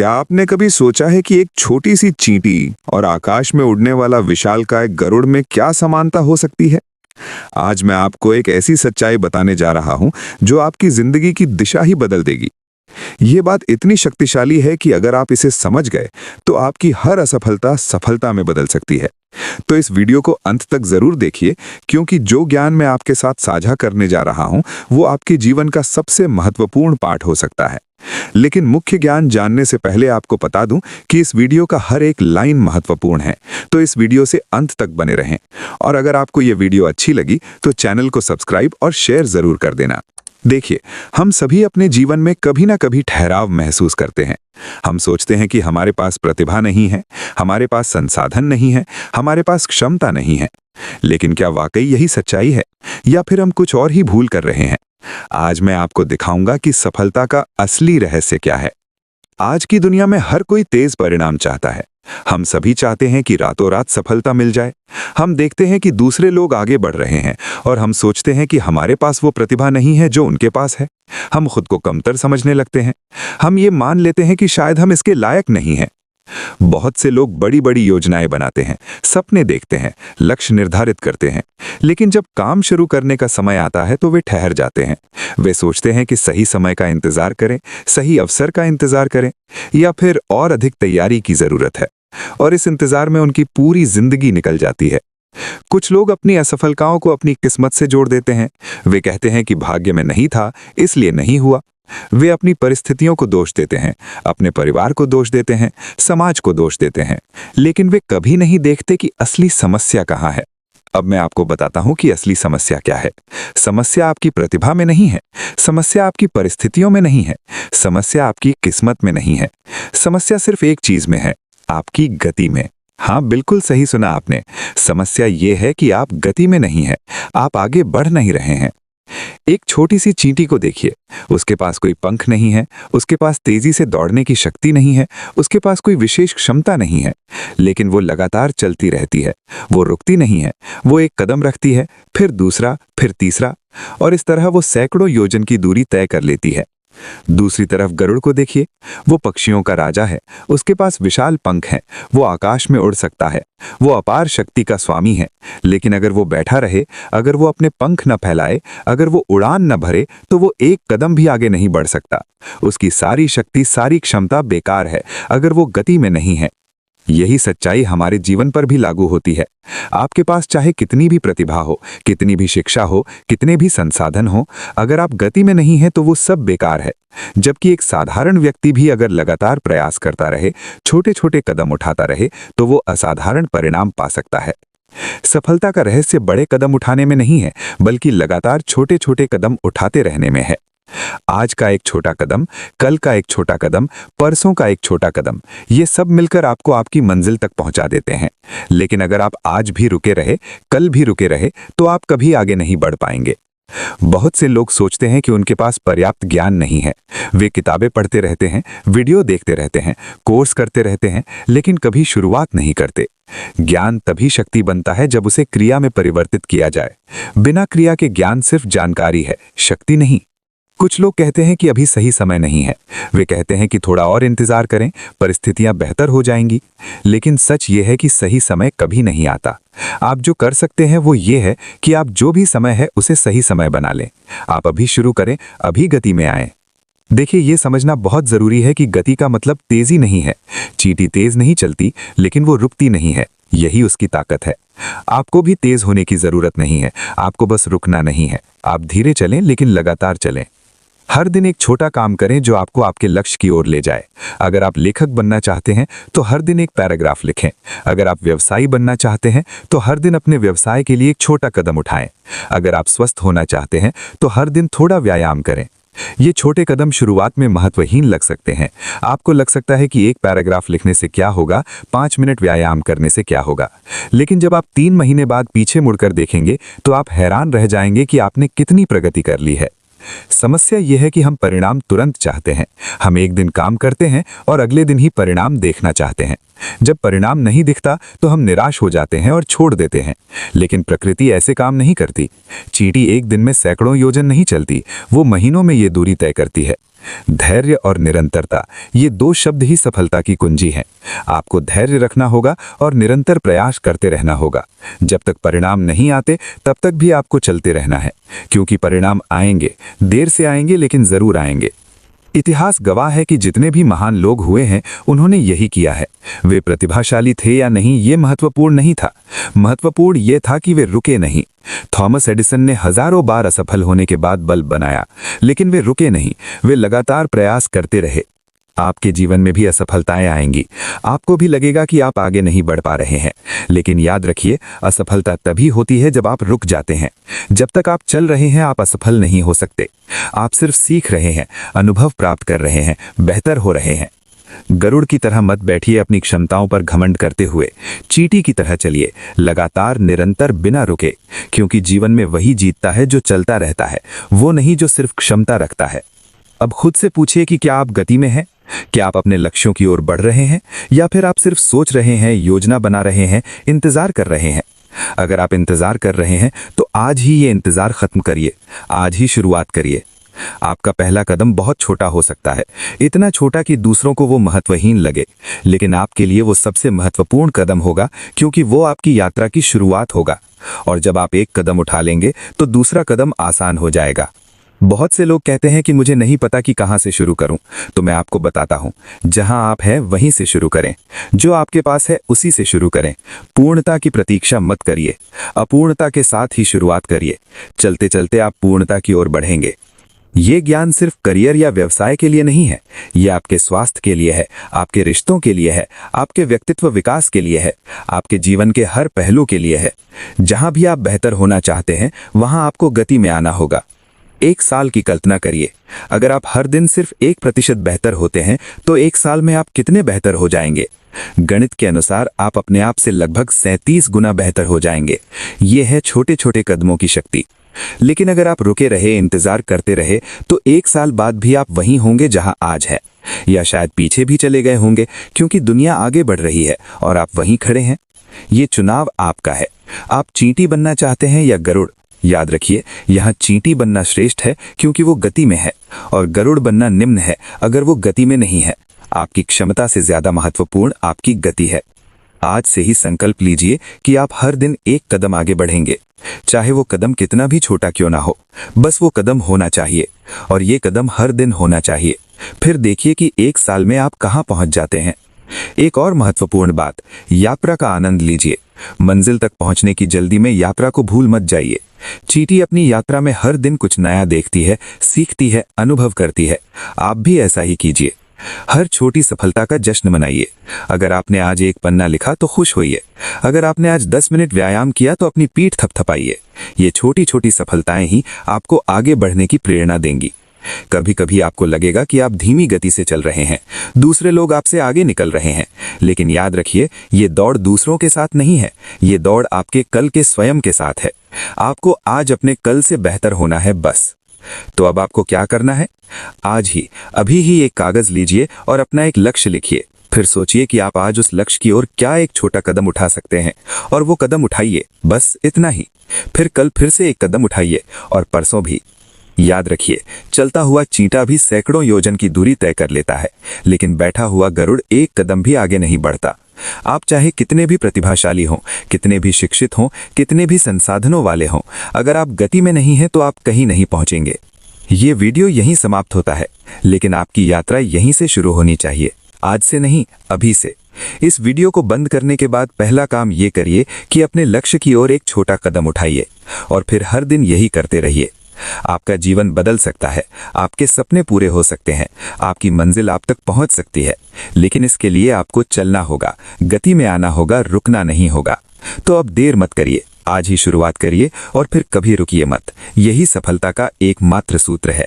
क्या आपने कभी सोचा है कि एक छोटी सी चींटी और आकाश में उड़ने वाला विशालकाय गरुड़ में क्या समानता हो सकती है? आज मैं आपको एक ऐसी सच्चाई बताने जा रहा हूं जो आपकी जिंदगी की दिशा ही बदल देगी। ये बात इतनी शक्तिशाली है कि अगर आप इसे समझ गए तो आपकी हर असफलता सफलता में बदल सकती है। तो इस वीडियो को अंत तक जरूर देखिए, क्योंकि जो ज्ञान मैं आपके साथ साझा करने जा रहा हूं वो आपके जीवन का सबसे महत्वपूर्ण पाठ हो सकता है। लेकिन मुख्य ज्ञान जानने से पहले आपको बता दूं कि इस वीडियो का हर एक लाइन महत्वपूर्ण है, तो इस वीडियो से अंत तक बने रहें। और अगर आपको ये वीडियो अच्छी लगी तो चैनल को सब्सक्राइब और शेयर जरूर कर देना। देखिए, हम सभी अपने जीवन में कभी ना कभी ठहराव महसूस करते हैं। हम सोचते हैं कि हमारे पास प्रतिभा नहीं है, हमारे पास संसाधन नहीं है, हमारे पास क्षमता नहीं है। लेकिन क्या वाकई यही सच्चाई है, या फिर हम कुछ और ही भूल कर रहे हैं? आज मैं आपको दिखाऊंगा कि सफलता का असली रहस्य क्या है। आज की दुनिया में हर कोई तेज परिणाम चाहता है। हम सभी चाहते हैं कि रातों रात सफलता मिल जाए। हम देखते हैं कि दूसरे लोग आगे बढ़ रहे हैं और हम सोचते हैं कि हमारे पास वो प्रतिभा नहीं है जो उनके पास है। हम खुद को कमतर समझने लगते हैं। हम ये मान लेते हैं कि शायद हम इसके लायक नहीं हैं। बहुत से लोग बड़ी बड़ी योजनाएं बनाते हैं, सपने देखते हैं, लक्ष्य निर्धारित करते हैं, लेकिन जब काम शुरू करने का समय आता है तो वे ठहर जाते हैं। वे सोचते हैं कि सही समय का इंतजार करें, सही अवसर का इंतजार करें, या फिर और अधिक तैयारी की जरूरत है। और इस इंतजार में उनकी पूरी जिंदगी निकल जाती है। कुछ लोग अपनी असफलताओं को अपनी किस्मत से जोड़ देते हैं। वे कहते हैं कि भाग्य में नहीं था, इसलिए नहीं हुआ। वे अपनी परिस्थितियों को दोष देते हैं, अपने परिवार को दोष देते हैं, समाज को दोष देते हैं, लेकिन वे कभी नहीं देखते कि असली समस्या कहाँ है। अब मैं आपको बताता हूं कि असली समस्या क्या है। समस्या आपकी प्रतिभा में नहीं है, समस्या आपकी परिस्थितियों में नहीं है, समस्या आपकी किस्मत में नहीं है। समस्या सिर्फ एक चीज में है, आपकी गति में। हाँ, बिल्कुल सही सुना आपने। समस्या ये है कि आप गति में नहीं है, आप आगे बढ़ नहीं रहे हैं। एक छोटी सी चींटी को देखिए। उसके पास कोई पंख नहीं है, उसके पास तेजी से दौड़ने की शक्ति नहीं है, उसके पास कोई विशेष क्षमता नहीं है, लेकिन वो लगातार चलती रहती है। वो रुकती नहीं है। वो एक कदम रखती है, फिर दूसरा, फिर तीसरा, और इस तरह वो सैकड़ों योजन की दूरी तय कर लेती है। दूसरी तरफ गरुड़ को देखिए। वो पक्षियों का राजा है। उसके पास विशाल पंख हैं, वो आकाश में उड़ सकता है, वो अपार शक्ति का स्वामी है। लेकिन अगर वो बैठा रहे, अगर वो अपने पंख न फैलाए, अगर वो उड़ान न भरे, तो वो एक कदम भी आगे नहीं बढ़ सकता। उसकी सारी शक्ति, सारी क्षमता बेकार है अगर वो गति में नहीं है। यही सच्चाई हमारे जीवन पर भी लागू होती है। आपके पास चाहे कितनी भी प्रतिभा हो, कितनी भी शिक्षा हो, कितने भी संसाधन हो, अगर आप गति में नहीं हैं तो वो सब बेकार है। जबकि एक साधारण व्यक्ति भी अगर लगातार प्रयास करता रहे, छोटे छोटे कदम उठाता रहे, तो वो असाधारण परिणाम पा सकता है। सफलता का रहस्य बड़े कदम उठाने में नहीं है, बल्कि लगातार छोटे छोटे कदम उठाते रहने में है। आज का एक छोटा कदम, कल का एक छोटा कदम, परसों का एक छोटा कदम, ये सब मिलकर आपको आपकी मंजिल तक पहुंचा देते हैं। लेकिन अगर आप आज भी रुके रहे, कल भी रुके रहे, तो आप कभी आगे नहीं बढ़ पाएंगे। बहुत से लोग सोचते हैं कि उनके पास पर्याप्त ज्ञान नहीं है। वे किताबें पढ़ते रहते हैं, वीडियो देखते रहते हैं, कोर्स करते रहते हैं, लेकिन कभी शुरुआत नहीं करते। ज्ञान तभी शक्ति बनता है जब उसे क्रिया में परिवर्तित किया जाए। बिना क्रिया के ज्ञान सिर्फ जानकारी है, शक्ति नहीं। कुछ लोग कहते हैं कि अभी सही समय नहीं है। वे कहते हैं कि थोड़ा और इंतजार करें, परिस्थितियां बेहतर हो जाएंगी। लेकिन सच ये है कि सही समय कभी नहीं आता। आप जो कर सकते हैं वो ये है कि आप जो भी समय है उसे सही समय बना लें। आप अभी शुरू करें, अभी गति में आएं। देखिए, ये समझना बहुत जरूरी है कि गति का मतलब तेजी नहीं है। चींटी तेज नहीं चलती, लेकिन वो रुकती नहीं है। यही उसकी ताकत है। आपको भी तेज होने की जरूरत नहीं है, आपको बस रुकना नहीं है। आप धीरे चलें, लेकिन लगातार चलें। हर दिन एक छोटा काम करें जो आपको आपके लक्ष्य की ओर ले जाए। अगर आप लेखक बनना चाहते हैं तो हर दिन एक पैराग्राफ लिखें। अगर आप व्यवसायी बनना चाहते हैं तो हर दिन अपने व्यवसाय के लिए एक छोटा कदम उठाएं। अगर आप स्वस्थ होना चाहते हैं तो हर दिन थोड़ा व्यायाम करें। ये छोटे कदम शुरुआत में महत्वहीन लग सकते हैं। आपको लग सकता है कि एक पैराग्राफ लिखने से क्या होगा, 5 मिनट व्यायाम करने से क्या होगा। लेकिन जब आप 3 महीने बाद पीछे मुड़कर देखेंगे तो आप हैरान रह जाएंगे कि आपने कितनी प्रगति कर ली है। समस्या यह है कि हम परिणाम तुरंत चाहते हैं। हम एक दिन काम करते हैं और अगले दिन ही परिणाम देखना चाहते हैं। जब परिणाम नहीं दिखता तो हम निराश हो जाते हैं और छोड़ देते हैं। लेकिन प्रकृति ऐसे काम नहीं करती। चींटी एक दिन में सैकड़ों योजन नहीं चलती, वो महीनों में ये दूरी तय करती है। धैर्य और निरंतरता, ये दो शब्द ही सफलता की कुंजी हैं। आपको धैर्य रखना होगा और निरंतर प्रयास करते रहना होगा। जब तक परिणाम नहीं आते तब तक भी आपको चलते रहना है, क्योंकि परिणाम आएंगे, देर से आएंगे लेकिन जरूर आएंगे। इतिहास गवाह है कि जितने भी महान लोग हुए हैं उन्होंने यही किया है। वे प्रतिभाशाली थे या नहीं ये महत्वपूर्ण नहीं था, महत्वपूर्ण ये था कि वे रुके नहीं। थॉमस एडिसन ने हजारों बार असफल होने के बाद बल्ब बनाया, लेकिन वे रुके नहीं, वे लगातार प्रयास करते रहे। आपके जीवन में भी असफलताएं आएंगी, आपको भी लगेगा कि आप आगे नहीं बढ़ पा रहे हैं, लेकिन याद रखिए, असफलता तभी होती है जब आप रुक जाते हैं। जब तक आप चल रहे हैं आप असफल नहीं हो सकते। आप सिर्फ सीख रहे हैं, अनुभव प्राप्त कर रहे हैं, बेहतर हो रहे हैं। गरुड़ की तरह मत बैठिए अपनी क्षमताओं पर घमंड करते हुए, चींटी की तरह चलिए, लगातार निरंतर बिना रुके, क्योंकि जीवन में वही जीतता है जो चलता रहता है, वो नहीं जो सिर्फ क्षमता रखता है। अब खुद से पूछिए कि क्या आप गति में हैं? क्या आप अपने लक्ष्यों की ओर बढ़ रहे हैं, या फिर आप सिर्फ सोच रहे हैं, योजना बना रहे हैं, इंतजार कर रहे हैं? अगर आप इंतजार कर रहे हैं तो आज ही ये इंतजार खत्म करिए, आज ही शुरुआत करिए। आपका पहला कदम बहुत छोटा हो सकता है, इतना छोटा कि दूसरों को वो महत्वहीन लगे, लेकिन आपके लिए वो सबसे महत्वपूर्ण कदम होगा, क्योंकि वो आपकी यात्रा की शुरुआत होगा। और जब आप एक कदम उठा लेंगे तो दूसरा कदम आसान हो जाएगा। बहुत से लोग कहते हैं कि मुझे नहीं पता कि कहां से शुरू करूं, तो मैं आपको बताता हूं, जहां आप हैं वहीं से शुरू करें। जो आपके पास है उसी से शुरू करें। पूर्णता की प्रतीक्षा मत करिए, अपूर्णता के साथ ही शुरुआत करिए। चलते चलते आप पूर्णता की ओर बढ़ेंगे। ये ज्ञान सिर्फ करियर या व्यवसाय के लिए नहीं है, ये आपके स्वास्थ्य के लिए है, आपके रिश्तों के लिए है, आपके व्यक्तित्व विकास के लिए है, आपके जीवन के हर पहलू के लिए है। जहां भी आप बेहतर होना चाहते हैं वहां आपको गति में आना होगा। 1 साल की कल्पना करिए, अगर आप हर दिन सिर्फ 1% बेहतर होते हैं तो 1 साल में आप कितने बेहतर हो जाएंगे? गणित के अनुसार आप अपने आप से लगभग 37 गुना बेहतर हो जाएंगे। ये है छोटे छोटे कदमों की शक्ति। लेकिन अगर आप रुके रहे, इंतजार करते रहे, तो 1 साल बाद भी आप वहीं होंगे जहां आज है, या शायद पीछे भी चले गए होंगे, क्योंकि दुनिया आगे बढ़ रही है और आप वहीं खड़े हैं। ये चुनाव आपका है। आप चींटी बनना चाहते हैं या गरुड़? याद रखिए, यहाँ चींटी बनना श्रेष्ठ है क्योंकि वो गति में है, और गरुड़ बनना निम्न है अगर वो गति में नहीं है। आपकी क्षमता से ज्यादा महत्वपूर्ण आपकी गति है। आज से ही संकल्प लीजिए कि आप हर दिन 1 कदम आगे बढ़ेंगे, चाहे वो कदम कितना भी छोटा क्यों ना हो, बस वो कदम होना चाहिए, और ये कदम हर दिन होना चाहिए। फिर देखिए कि 1 साल में आप कहाँ पहुंच जाते हैं। एक और महत्वपूर्ण बात, यात्रा का आनंद लीजिए। मंजिल तक पहुंचने की जल्दी में यात्रा को भूल मत जाइए। चींटी अपनी यात्रा में हर दिन कुछ नया देखती है, सीखती है, अनुभव करती है। आप भी ऐसा ही कीजिए। हर छोटी सफलता का जश्न मनाइए। अगर आपने आज 1 पन्ना लिखा तो खुश होइए। अगर आपने आज 10 मिनट व्यायाम किया तो अपनी पीठ थपथपाइए। ये छोटी छोटी सफलताएं ही आपको आगे बढ़ने की प्रेरणा देंगी। कभी कभी आपको लगेगा कि आप धीमी गति से चल रहे हैं, दूसरे लोग आपसे आगे निकल रहे हैं, लेकिन याद रखिए, ये दौड़ दूसरों के साथ नहीं है, ये दौड़ आपके कल के स्वयं के साथ है। आपको आज अपने कल से बेहतर होना है, बस। तो अब आपको क्या करना है? आज ही, अभी ही एक कागज लीजिए और अपना एक लक्ष्य लिखिए। फिर सोचिए कि आप आज उस लक्ष्य की ओर क्या एक छोटा कदम उठा सकते हैं, और वो कदम उठाइए, बस इतना ही। फिर कल फिर से 1 कदम उठाइए, और परसों भी। याद रखिए, चलता हुआ चींटा भी सैकड़ों योजन की दूरी तय कर लेता है, लेकिन बैठा हुआ गरुड़ 1 कदम भी आगे नहीं बढ़ता। आप चाहे कितने भी प्रतिभाशाली हों, कितने भी शिक्षित हों, कितने भी संसाधनों वाले हों, अगर आप गति में नहीं हैं तो आप कहीं नहीं पहुंचेंगे। ये वीडियो यहीं समाप्त होता है, लेकिन आपकी यात्रा यहीं से शुरू होनी चाहिए, आज से नहीं, अभी से। इस वीडियो को बंद करने के बाद पहला काम ये करिए कि अपने लक्ष्य की ओर एक छोटा कदम उठाइए, और फिर हर दिन यही करते रहिए। आपका जीवन बदल सकता है, आपके सपने पूरे हो सकते हैं, आपकी मंजिल आप तक पहुंच सकती है, लेकिन इसके लिए आपको चलना होगा, गति में आना होगा, रुकना नहीं होगा। तो अब देर मत करिए, आज ही शुरुआत करिए और फिर कभी रुकिए मत। यही सफलता का एकमात्र सूत्र है।